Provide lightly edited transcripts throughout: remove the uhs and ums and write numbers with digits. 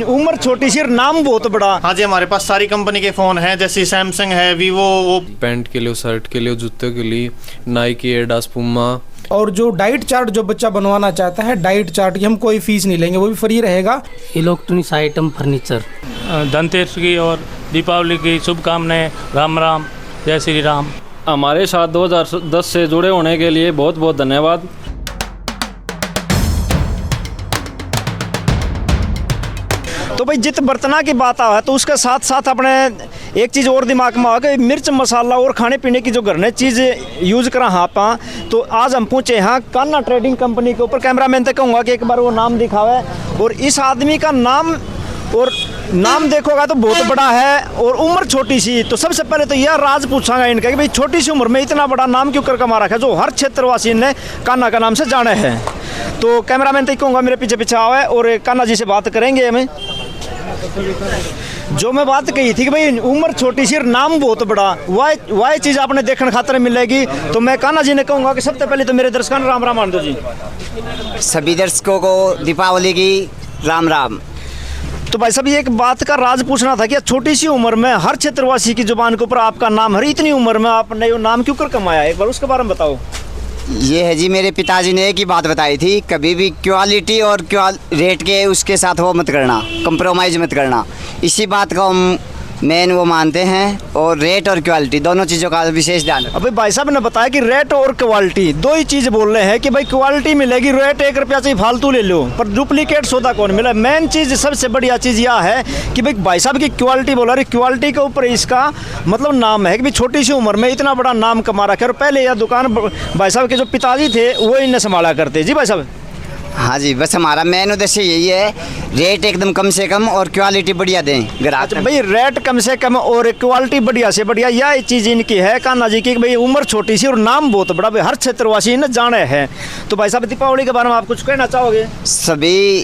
उम्र छोटी सी और नाम बहुत बड़ा। हाँ जी, हमारे पास सारी कंपनी के फ़ोन हैं, जैसे सैमसंग है, वीवो, पैंट के लिए, शर्ट के लिए, जूते के लिए, नाइकी, एडिडास, पूमा। और जो डाइट चार्ट जो बच्चा बनवाना चाहता है, डाइट चार्ट की हम कोई फीस नहीं लेंगे, वो भी फ्री रहेगा। Electronics item, furniture. धनतेरस की और दीपावली की शुभकामनाएं। राम राम, जय श्री राम। हमारे साथ 2010 से जुड़े होने के लिए बहुत बहुत धन्यवाद। तो भाई जित बर्तना की बात आ है तो उसके साथ साथ अपने एक चीज़ और दिमाग में आ गई, मिर्च मसाला और खाने पीने की जो घर ने चीज़ यूज़ करा हाँ पा। तो आज हम पहुँचे यहाँ कान्हा ट्रेडिंग कंपनी के ऊपर। कैमरामैन तक कहूँगा कि एक बार वो नाम दिखावे। और इस आदमी का नाम देखोगा तो बहुत बड़ा है और उम्र छोटी सी। तो सबसे पहले तो यह राज पूछांगा इनका कि भाई छोटी सी उम्र में इतना बड़ा नाम क्यों कर कमा रखा है, जो हर क्षेत्रवासी ने कान्हा का नाम से जाना है। तो कैमरामैन तक कहूँगा मेरे पीछे पीछे आवे और कान्हा जी से बात करेंगे। हमें जो मैं बात कही थी कि भाई उम्र छोटी सी और नाम बहुत बड़ा, वह चीज़ आपने देखने खातर मिलेगी। तो मैं कान्हा जी ने कहूँगा कि सबसे पहले तो मेरे दर्शकों राम राम मान दो जी। सभी दर्शकों को दीपावली की राम राम। तो भाई साहब ये एक बात का राज पूछना था कि छोटी सी उम्र में हर क्षेत्रवासी की जुबान के ऊपर आपका नाम है, इतनी उम्र में आपने वो नाम क्यों कर कमाया, एक बार उसके बारे में बताओ। ये है जी, मेरे पिताजी ने एक ही बात बताई थी, कभी भी क्वालिटी और रेट के उसके साथ वो मत करना, कंप्रोमाइज़ मत करना। इसी बात को हम मेन वो मानते हैं। और रेट और क्वालिटी दोनों चीज़ों का विशेष ध्यान रखना। अभी भाई साहब ने बताया कि रेट और क्वालिटी दो ही चीज़ बोल रहे हैं कि भाई क्वालिटी मिलेगी, रेट 1 रुपया से फालतू ले लो, पर डुप्लीकेट सौदा कौन मिला। मेन चीज़ सबसे बढ़िया चीज़ यह है कि भाई साहब की क्वालिटी बोला रही, क्वालिटी के ऊपर इसका मतलब नाम है कि भाई छोटी सी उम्र में इतना बड़ा नाम कमा रखा है। और पहले यह दुकान भाई साहब के जो पिताजी थे वो इन्हें संभाला करते। जी भाई साहब। हाँ जी, बस हमारा मेन उद्देश्य यही है, रेट एकदम कम से कम और क्वालिटी बढ़िया दें ग्राहक। अच्छा भाई, रेट कम से कम और क्वालिटी बढ़िया से बढ़िया, यह चीज़ इनकी है कान्हा जी की। भाई उम्र छोटी सी और नाम बहुत बड़ा, भाई हर क्षेत्रवासी इन्हें जाने हैं। तो भाई साहब दीपावली के बारे में आप कुछ कहना चाहोगे? सभी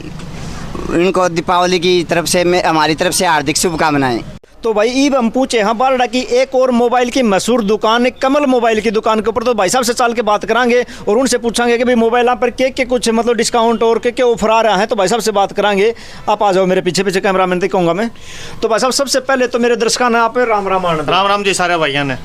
इनको दीपावली की तरफ से हमारी तरफ से हार्दिक शुभकामनाएं। तो भाई ईब हम पूछे हाँ बारडा की एक और मोबाइल की मशहूर दुकान कमल मोबाइल की दुकान के ऊपर। तो भाई साहब से चल के बात करांगे और उनसे पूछांगे कि भाई मोबाइल पर के कुछ मतलब डिस्काउंट और के ऑफर आ रहा है। तो भाई साहब से बात करांगे। आप आ जाओ मेरे पीछे पीछे, कैमरामैन तक कहूँगा मैं। तो भाई साहब सबसे पहले तो मेरे दर्शकों ने आप राम राम आनंद। राम राम जी सारे भैया ने।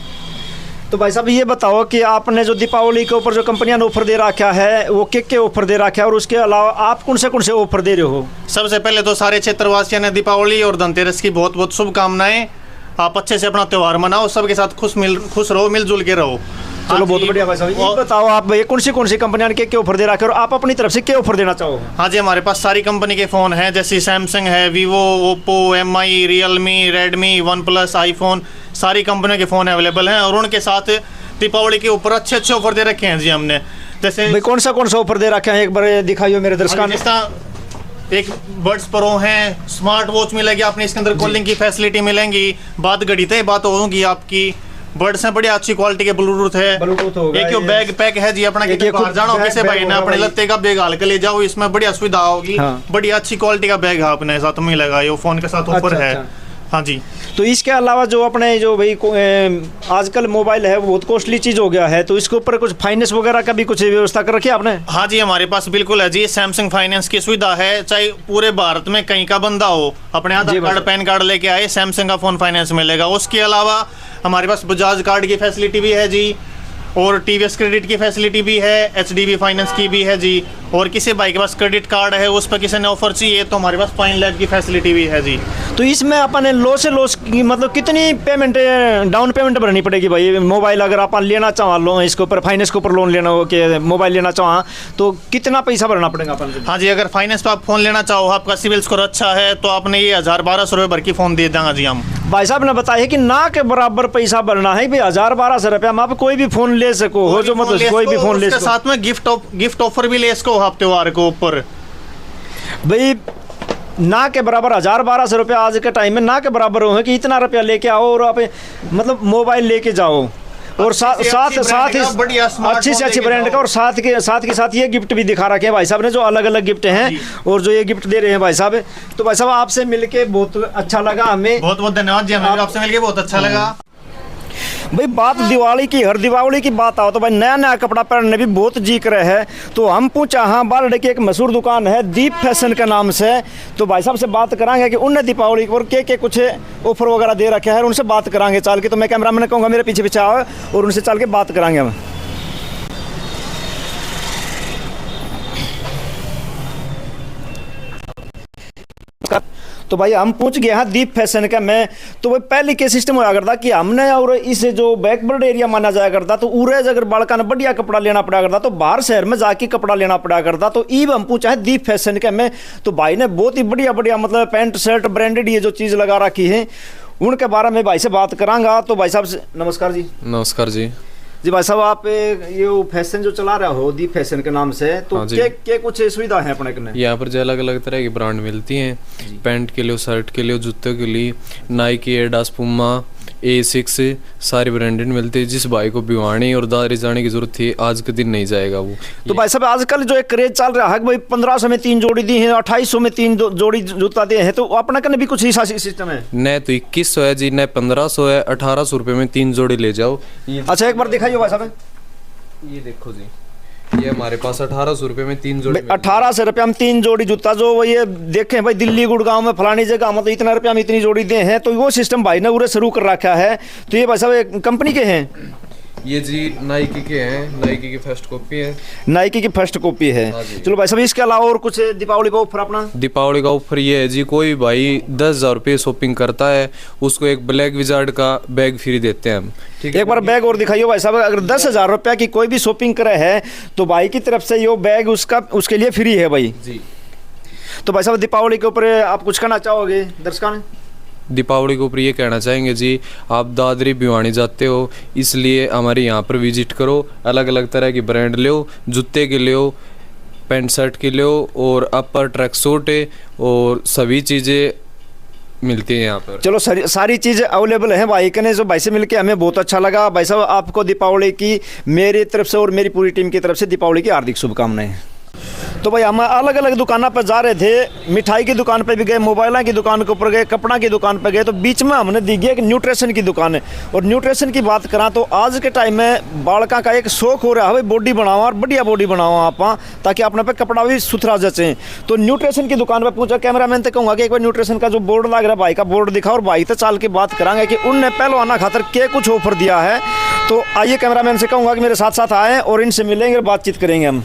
तो भाई साहब ये बताओ कि आपने जो दीपावली के ऊपर जो कंपनियां ने ऑफर दे रखा है वो के ऑफर दे रखा है, और उसके अलावा आप कौन से ऑफर दे रहे हो? सबसे पहले तो सारे क्षेत्रवासियों ने दीपावली और धनतेरस की बहुत बहुत शुभकामनाएं। आप अच्छे से अपना त्यौहार मनाओ, सबके साथ खुश रहो, मिलजुल के रहो। चलो बहुत बढ़िया भाई साहब। ये बताओ आप भाई कौन सी कंपनियां ने के ऑफर दे रखे और आप अपनी तरफ से क्या ऑफर देना चाहो? हाँ जी, हमारे पास सारी कंपनी के फ़ोन हैं, जैसे सैमसंग है, Vivo, Oppo, MI, Realme, Redmi, one plus, iPhone, सारी कंपनियों के फ़ोन अवेलेबल हैं। और उनके साथ दीपावली के ऊपर अच्छे ऑफर दे रखे हैं जी हमने। जैसे भाई कौन सा ऑफर दे रखे हैं एक बार दिखाइए मेरे दर्शकों ने। एक बड्स प्रो हैं, स्मार्ट वॉच मिलेगी आपने, इसके अंदर कॉलिंग की फैसिलिटी मिलेगी, बात घड़ी तय बात होगी आपकी। बड्स हैं बढ़िया अच्छी क्वालिटी के, ब्लूटूथ है, एक बैग पैक है जी अपना, कितने बाहर जाना हो किसे भाई ना अपने लत्ते का बैग हाल के ले जाओ, इसमें बढ़िया सुविधा होगी। बढ़िया अच्छी क्वालिटी का बैग है अपने साथ मिलेगा, ये फोन के साथ ऊपर है। हाँ जी। तो इसके अलावा जो अपने जो भाई आजकल मोबाइल है वो बहुत कॉस्टली चीज़ हो गया है, तो इसके ऊपर कुछ फाइनेंस वगैरह का भी कुछ व्यवस्था कर रखी है आपने? हाँ जी, हमारे पास बिल्कुल है जी, सैमसंग फाइनेंस की सुविधा है। चाहे पूरे भारत में कहीं का बंदा हो, अपने आधार कार्ड पैन कार्ड लेके आए, सैमसंग का फ़ोन फाइनेंस मिलेगा। उसके अलावा हमारे पास बजाज कार्ड की फैसिलिटी भी है जी, और TVS क्रेडिट की फैसिलिटी भी है, HDB फाइनेंस की भी है जी। और किसी भाई के पास क्रेडिट कार्ड है, उस पर किसी ने ऑफर चाहिए तो हमारे पास 5 लाख की फैसिलिटी भी है जी। तो इसमें अपन लॉस की मतलब कितनी पेमेंट डाउन पेमेंट भरनी पड़ेगी भाई? मोबाइल अगर अपन लेना चाहो लोन इसके ऊपर, फाइनेंस के ऊपर लोन लेना हो कि मोबाइल लेना चाहो तो कितना पैसा भरना पड़ेगा अपन? हाँ जी, अगर फाइनेंस पर आप फ़ोन लेना चाहो, आपका सिविल स्कोर अच्छा है, तो आपने ये 1000-1200 रुपये भर की फ़ोन दे देंगे जी हम। भाई साहब ने बताया कि ना के बराबर पैसा भरना है भाई, 1000-1200 रुपया में आप कोई भी फोन ले सको हो, जो मतलब कोई भी फोन ले सको। साथ में गिफ्ट ऑफर भी ले सको आप त्योहार के ऊपर भाई। ना के बराबर 1000-1200 रुपया आज के टाइम में ना के बराबर हो कि इतना रुपया लेके आओ और आप मतलब मोबाइल लेके जाओ, और साथ ही अच्छी से अच्छी ब्रांड का, और साथ ये गिफ्ट भी दिखा रखे हैं भाई साहब ने, जो अलग अलग गिफ्ट हैं और जो ये गिफ्ट दे रहे हैं भाई साहब। तो भाई साहब आपसे मिलके बहुत अच्छा लगा, हमें बहुत बहुत धन्यवाद जी, हमें आपसे मिलके बहुत अच्छा लगा। भाई बात दिवाली की, हर दिवाली की बात आओ तो भाई नया नया कपड़ा पहनने भी बहुत जी करे है। तो हम पूछा, हाँ बालड़े की एक मशहूर दुकान है दीप फैशन के नाम से, तो भाई साहब से बात कराएंगे कि उनने दीपावली पर के कुछ ऑफर वगैरह दे रखे है, उनसे बात कराएंगे चल के। तो मैं कैमरा मैन कहूँगा मेरे पीछे पीछे आओ और उनसे चल के बात कराएंगे हम। तो भाई हम पूछ गए हाँ दीप फैशन का मैं, तो भाई पहले के सिस्टम होया करता कि हमने और इसे जो बैकवर्ड एरिया माना जाया करता, तो उरेज अगर बालका ने बढ़िया कपड़ा लेना पड़ा करता तो बाहर शहर में जाके कपड़ा लेना पड़ा करता। तो ईब हम पूछा है दीप फैशन का मैं, तो भाई ने बहुत ही बढ़िया बढ़िया मतलब पैंट शर्ट ब्रांडेड ये जो चीज़ लगा रखी है उनके बारे में भाई से बात करांगा। तो भाई साहब से नमस्कार जी। नमस्कार जी। जी भाई साहब, आप ये फैशन जो चला रहे हो दीप फैशन के नाम से, तो हाँ क्या कुछ सुविधा है अपने के? यहाँ पर जो अलग अलग तरह की ब्रांड मिलती हैं, पैंट के लिए, शर्ट के लिए, जूते के लिए, नाइकी, एडास, पुमा, A6 सारी ब्रांडेड मिलती है। जिस भाई को भिवानी और दादरी जाने की जरूरत थी आज के दिन नहीं जाएगा वो। तो भाई साहब आजकल जो एक क्रेज चल रहा है भाई 1500 में 3 जोड़ी दी है, 2800 में 3 जोड़ी जूता दिए हैं, तो अपना कने भी कुछ ऐसा सिस्टम है? न तो 2100 है जी, न 1500 है, 1800 रुपये में 3 जोड़ी ले जाओ। अच्छा एक बार दिखाइए भाई साहब, ये देखो जी, ये हमारे पास 1800 रुपये में 3 जोड़ी। 1800 रुपया में 3 जोड़ी जूता, जो वो ये देखें भाई दिल्ली गुड़गांव में फलानी जगह मतलब इतना रुपया में इतनी जोड़ी दे हैं, तो वो सिस्टम भाई ने पूरे शुरू कर रखा है। तो ये भाई साहब कंपनी के हैं? ये जी नाइकी के हैं, नाइकी की फर्स्ट कॉपी है। नाइकी की फर्स्ट कॉपी है। चलो भाई साहब इसके अलावा और कुछ दीपावली का ऑफर अपना? दीपावली का ऑफर ये है जी, कोई भाई 10,000 रुपये शॉपिंग करता है उसको एक ब्लैक विजार्ड का बैग फ्री देते हैं हम। ठीक है, एक बार बैग और दिखाइए भाई साहब। अगर 10,000 रुपया की कोई भी शॉपिंग करे है तो भाई की तरफ से ये बैग उसके लिए फ्री है भाई जी। तो भाई साहब दीपावली के ऊपर आप कुछ कहना चाहोगे दर्शकों ने? दीपावली के ऊपर ये कहना चाहेंगे जी, आप दादरी भिवानी जाते हो इसलिए हमारे यहाँ पर विजिट करो, अलग अलग तरह की ब्रांड लो, जूते के लो, पैंट शर्ट के लो, और अपर ट्रैक सूट है और सभी चीज़ें मिलती है यहाँ पर। चलो सारी चीज़ें अवेलेबल हैं भाई कने। जो भाई से मिलके हमें बहुत अच्छा लगा। भाई साहब आपको दीपावली की मेरी तरफ से और मेरी पूरी टीम की तरफ से दीपावली की हार्दिक शुभकामनाएं। तो भाई हम अलग अलग दुकानों पर जा रहे थे, मिठाई की दुकान पे भी गए, मोबाइलों की दुकान के ऊपर गए, कपड़ा की दुकान पे गए, तो बीच में हमने दी गई एक न्यूट्रिशन की दुकान है। और न्यूट्रिशन की बात करा तो आज के टाइम में बालका का एक शौक हो रहा है भाई बॉडी बनाओ और बढ़िया बॉडी बनाओ आप, ताकि अपने पे कपड़ा भी सुथरा जचे। तो न्यूट्रिशन की दुकान पर पूछा, कैमरामैन से कहूँगा कि एक बार न्यूट्रिशन का जो बोर्ड लग रहा है भाई का बोर्ड दिखा, और भाई से चाल के बात कराएंगे कि उनने पहलवाना खातर क्या कुछ ऑफर दिया है। तो आइए कैमरामैन से कहूँगा कि मेरे साथ साथ आएँ और इनसे मिलेंगे और बातचीत करेंगे हम।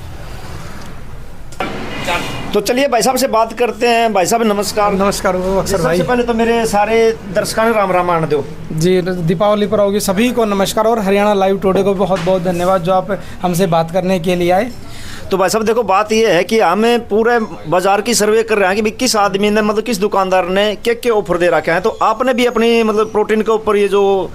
तो चलिए भाई साहब से बात करते हैं। भाई साहब नमस्कार। नमस्कार अक्सर भाई। सबसे पहले तो मेरे सारे दर्शकों ने राम राम आने दो जी। दीपावली पर होगी सभी को नमस्कार, और हरियाणा लाइव टुडे को बहुत बहुत धन्यवाद जो आप हमसे बात करने के लिए आए। तो भाई साहब देखो बात ये है कि हमें पूरे बाजार की सर्वे कर रहे हैं कि किस आदमी ने मतलब किस दुकानदार ने क्या क्या ऑफर दे रखे हैं। तो आपने भी अपनी मतलब प्रोटीन के ऊपर ये जो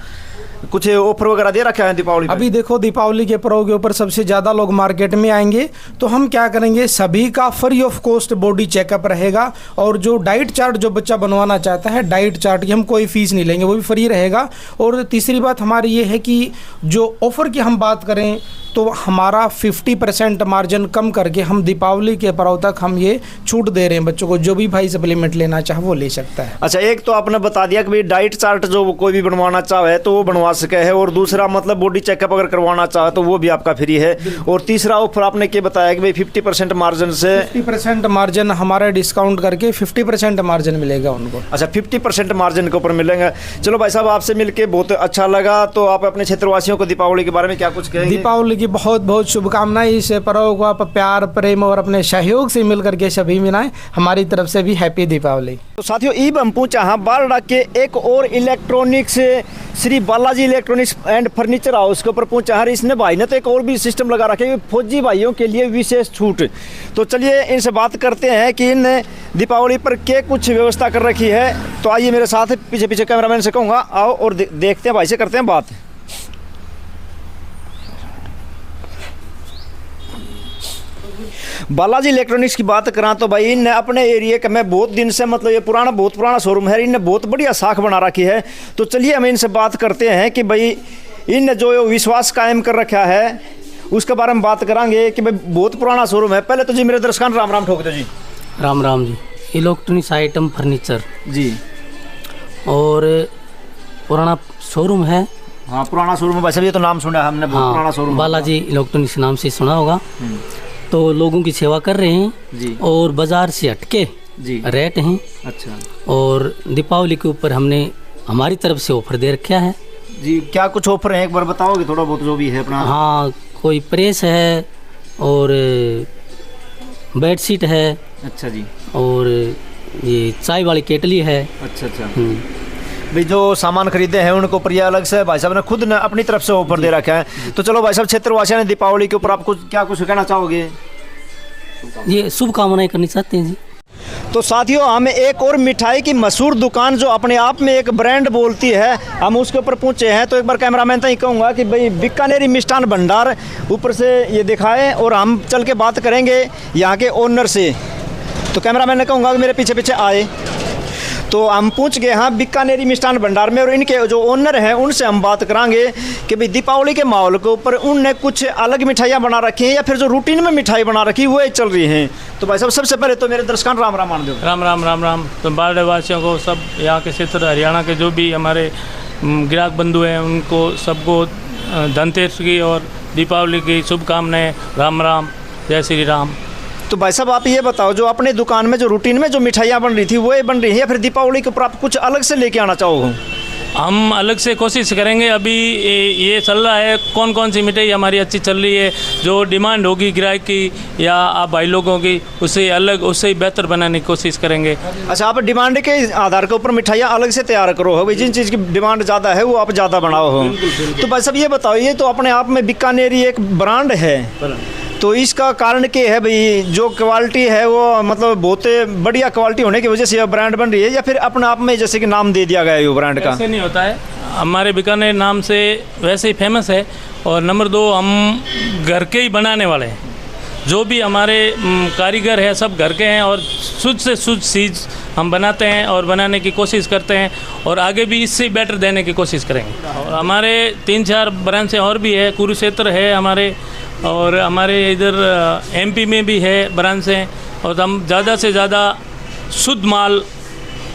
कुछ ऑफर वगैरह दे रखा है दीपावली पे? अभी देखो दीपावली के पर्व के ऊपर सबसे ज़्यादा लोग मार्केट में आएंगे, तो हम क्या करेंगे, सभी का free of cost body checkup रहेगा। और जो डाइट चार्ट जो बच्चा बनवाना चाहता है, डाइट चार्ट की हम कोई फीस नहीं लेंगे, वो भी फ्री रहेगा। और तीसरी बात हमारी ये है कि जो ऑफ़र की हम बात करें तो हमारा 50% मार्जिन कम करके हम दीपावली के पर्व तक हम ये छूट दे रहे हैं बच्चों को। जो भी भाई सप्लीमेंट लेना चाहे वो ले सकता है। अच्छा, एक तो आपने बता दिया कि भाई डाइट चार्ट जो कोई भी बनवाना चाहे तो वो बनवा सके है, और दूसरा मतलब बॉडी चेकअप अगर करवाना चाहे तो वो भी आपका फ्री है। और तीसरा ऑफर आपने क्या बताया कि भाई 50% मार्जिन से 50% मार्जिन हमारा डिस्काउंट करके 50% मार्जिन मिलेगा उनको। अच्छा, 50% मार्जिन के ऊपर मिलेंगे। चलो भाई साहब आपसे मिलके बहुत अच्छा लगा। तो आप अपने क्षेत्रवासियों को दीपावली के बारे में क्या कुछ कहेंगे? दीपावली की बहुत बहुत शुभकामनाएं। इस पर्व को आप प्यार प्रेम और अपने सहयोग से मिल करके सभी मनाएं। हमारी तरफ से भी हैप्पी दीपावली। तो साथियों ईब हम पूछा हाँ बालड़ा के एक और electronics Shri Balaji electronics and furniture house के ऊपर पूछा है। इसने भाई ने तो एक और भी सिस्टम लगा रखे है फौजी भाइयों के लिए विशेष छूट। तो चलिए इनसे बात करते हैं कि इन दीपावली पर क्या कुछ व्यवस्था कर रखी है। तो आइए मेरे साथ पीछे पीछे कैमरामैन से कहूँगा आओ और देखते हैं भाई से करते हैं बात। बालाजी इलेक्ट्रॉनिक्स की बात करा तो भाई इनने अपने एरिया का मैं बहुत दिन से मतलब ये बहुत पुराना शोरूम है, इनने बहुत बढ़िया साख बना रखी है। तो चलिए हम इनसे बात करते हैं कि भाई इनने जो विश्वास कायम कर रखा है उसके बारे में बात करांगे कि भाई बहुत पुराना शोरूम है। पहले तो जी मेरे दर्शकों राम राम ठोक दो जी। Ram Ram ji. Electronics item furniture जी, और पुराना शोरूम है हाँ, पुराना शोरूम है, वैसे भी ये तो नाम सुना है हमने, बहुत पुराना शोरूम। बालाजी इलेक्ट्रॉनिक्स नाम से सुना होगा। तो लोगों की सेवा कर रहे हैं जी। और बाज़ार से हटके जी रेट हैं। अच्छा और दीपावली के ऊपर हमने हमारी तरफ से ऑफर दे रखा है जी। क्या कुछ ऑफर है, एक बार बताओगे थोड़ा बहुत जो भी है अपना? हाँ, कोई प्रेस है और बेडशीट है। अच्छा जी। और ये चाय वाली केटली है। अच्छा अच्छा। भाई जो सामान खरीदे हैं उनको ऊपर ये अलग से भाई साहब ने खुद ने अपनी तरफ से ऑफर दे रखा है। तो चलो भाई साहब, क्षेत्रवासियों ने दीपावली के ऊपर आप कुछ क्या कुछ कहना चाहोगे? ये शुभकामनाएं करनी चाहते हैं जी। तो साथियों, हम एक और मिठाई की मशहूर दुकान जो अपने आप में एक ब्रांड बोलती है, हम उसके ऊपर पहुंचे हैं। तो एक बार कैमरामैन तो ही कहूँगा कि भाई बीकानेरी मिष्ठान भंडार ऊपर से ये दिखाएं और हम चल के बात करेंगे यहाँ के ओनर से। तो कैमरामैन ने कहूँगा कि मेरे पीछे पीछे आए। तो हम पूछ गए हाँ बीकानेरी मिष्ठान भंडार में, और इनके जो ओनर हैं उनसे हम बात करांगे कि भाई दीपावली के माहौल के ऊपर उनने कुछ अलग मिठाइयाँ बना रखी हैं या फिर जो रूटीन में मिठाई बना रखी है वो चल रही हैं। तो भाई साहब, सबसे पहले तो मेरे दर्शकों राम राम मान दो। राम राम राम राम। तो बारडे वासियों को, सब यहाँ के क्षेत्र हरियाणा के जो भी हमारे ग्राहक बंधु हैं उनको सबको धनतेरस की और दीपावली की शुभकामनाएं। राम राम, जय श्री राम। तो भाई साहब आप ये बताओ, जो अपने दुकान में जो रूटीन में जो मिठाइयाँ बन रही थी वो बन रही है या फिर दीपावली के ऊपर आप कुछ अलग से लेके आना चाहोगे? हम अलग से कोशिश करेंगे। अभी ये चल रहा है कौन कौन सी मिठाई हमारी अच्छी चल रही है, जो डिमांड होगी ग्राहक की या आप भाई लोगों की, उससे अलग, उससे ही बेहतर बनाने की कोशिश करेंगे। अच्छा, आप डिमांड के आधार के ऊपर मिठाइयाँ अलग से तैयार करो हो भाई, जिन चीज़ की डिमांड ज़्यादा है वो आप ज़्यादा बनाओ हो। तो भाई साहब ये बताओ, ये तो अपने आप में बीकानेरी एक ब्रांड है, तो इसका कारण क्या है भाई? जो क्वालिटी है वो मतलब बहुत बढ़िया क्वालिटी होने की वजह से यह ब्रांड बन रही है या फिर अपने आप में जैसे कि नाम दे दिया गया है वो ब्रांड का? ऐसे नहीं होता है, हमारे बीकानेर नाम से वैसे ही फेमस है। और नंबर 2, हम घर के ही बनाने वाले हैं। जो भी हमारे कारीगर हैं सब घर के हैं और शुद्ध से शुद्ध चीज़ हम बनाते हैं और बनाने की कोशिश करते हैं और आगे भी इससे बेटर देने की कोशिश करेंगे। और हमारे 3-4 ब्रांचें और भी है, कुरुक्षेत्र है हमारे, और हमारे इधर MP में भी है ब्रांचें। और हम ज़्यादा से ज़्यादा शुद्ध माल,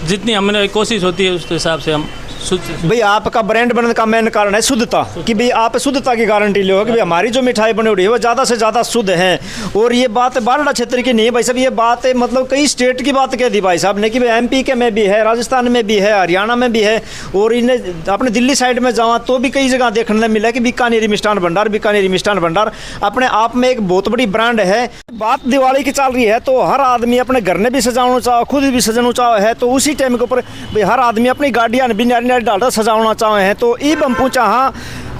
जितनी हमारी कोशिश होती है उस हिसाब से हम शुद्ध। भाई आपका ब्रांड बनने का मेन कारण है शुद्धता, कि भाई आप शुद्धता की गारंटी लो कि भाई हमारी जो मिठाई बनी हुई है वो ज़्यादा से ज़्यादा शुद्ध है। और ये बात बारडा क्षेत्र की नहीं है भाई साहब, ये बात है मतलब कई स्टेट की बात कह दी भाई साहब ने कि भाई MP के में भी है, राजस्थान में भी है, हरियाणा में भी है, और इन्हें अपने दिल्ली साइड में जावा तो भी कई जगह देखने मिला कि बीकानेरी मिष्ठान भंडार, बीकानेरी मिष्ठान भंडार अपने आप में एक बहुत बड़ी ब्रांड है। बात दिवाली की चल रही है तो हर आदमी अपने घर ने भी सजाना चाहो, खुद भी सजाना चाहो है, तो उसी टाइम के ऊपर भाई हर आदमी अपनी गाड़ियाँ भी नारी डालता सजाना चाहे हैं। तो ई बम पूछा हाँ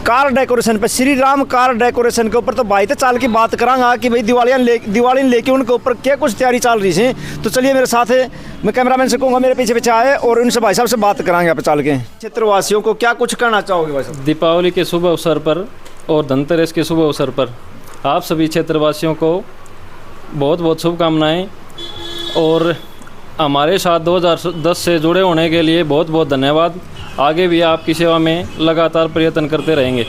कार डेकोरेशन पे, श्री राम कार डेकोरेशन के ऊपर तो भाई तो चाल की बात करांगा कि भाई दिवाली लेके उनके ऊपर क्या कुछ तैयारी चल रही है। तो चलिए मेरे साथ है, मैं कैमरामैन से कहूँगा मेरे पीछे पीछे आए और उनसे भाई साहब से बात करांगे आप चाल के। क्षेत्रवासियों को क्या कुछ कहना चाहोगे भाई साहब? दीपावली के शुभ अवसर पर और धनतेरस के शुभ अवसर पर आप सभी क्षेत्रवासियों को बहुत बहुत शुभकामनाएँ। और हमारे साथ 2010 से जुड़े होने के लिए बहुत बहुत धन्यवाद। आगे भी आपकी सेवा में लगातार प्रयत्न करते रहेंगे।